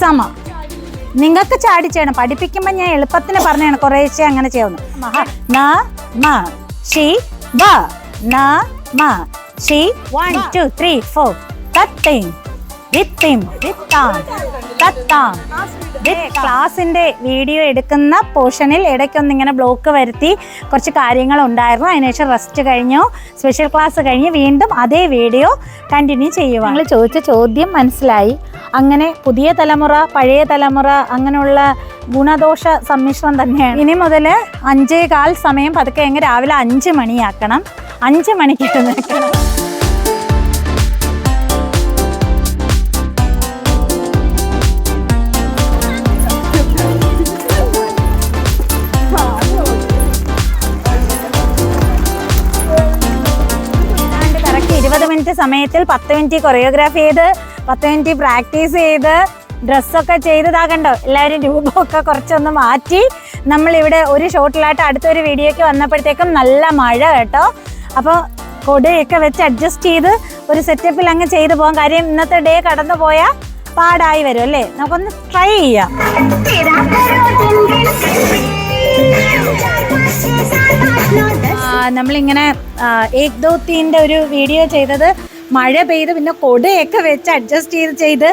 സമ നിങ്ങൾക്ക് ചാടി ചെയ്യണം. പഠിപ്പിക്കുമ്പോൾ ഞാൻ എളുപ്പത്തിന് പറഞ്ഞാണ് കുറേശ്ശെ അങ്ങനെ ചെയ്യുന്നു. ന മ ഷി ബ ന മ ഷി 1 2 3 4 തത്തിം വിത്തിം വിത്താം തത്താം. ക്ലാസിന്റെ വീഡിയോ എടുക്കുന്ന പോർഷനിൽ ഇടയ്ക്കൊന്ന് ഇങ്ങനെ ബ്ലോക്ക് വരുത്തി കുറച്ച് കാര്യങ്ങൾ ഉണ്ടായിരുന്നു. അതിനുശേഷം റെസ്റ്റ് കഴിഞ്ഞു, സ്പെഷ്യൽ ക്ലാസ് കഴിഞ്ഞ് വീണ്ടും അതേ വീഡിയോ കണ്ടിന്യൂ ചെയ്യുക. നിങ്ങൾ ചോദിച്ച ചോദ്യം മനസ്സിലായി. അങ്ങനെ പുതിയ തലമുറ പഴയ തലമുറ അങ്ങനെയുള്ള ഗുണദോഷ സമ്മിശ്രം തന്നെയാണ്. ഇനി മുതൽ 5:15 സമയം പതുക്കെ എങ്ങനെ രാവിലെ 5 മണിയാക്കണം. 5 മണിക്ക് നിൽക്കണം. കറക്റ്റ് 20 മിനിറ്റ് സമയത്തിൽ 10 മിനിറ്റ് കൊറിയോഗ്രാഫി ചെയ്ത് 10 മിനിറ്റ് പ്രാക്ടീസ് ചെയ്ത് ഡ്രസ്സൊക്കെ ചെയ്തതാ കണ്ടോ. എല്ലാവരും രൂപമൊക്കെ കുറച്ചൊന്ന് മാറ്റി നമ്മളിവിടെ ഒരു ഷോട്ടിലായിട്ട് അടുത്തൊരു വീഡിയോയ്ക്ക് വന്നപ്പോഴത്തേക്കും നല്ല മഴ കേട്ടോ. അപ്പോൾ കൊടയൊക്കെ വെച്ച് അഡ്ജസ്റ്റ് ചെയ്ത് ഒരു സെറ്റപ്പിൽ അങ്ങ് ചെയ്തു പോകാം. കാര്യം ഇന്നത്തെ ഡേ കടന്നു പോയാൽ പാടായി വരും അല്ലേ. നമുക്കൊന്ന് ട്രൈ ചെയ്യാം. നമ്മളിങ്ങനെ ഏക് ദോ തീൻ്റെ ഒരു വീഡിയോ ചെയ്തത് മഴ പെയ്ത് പിന്നെ കൊടയൊക്കെ വെച്ച് അഡ്ജസ്റ്റ് ചെയ്ത്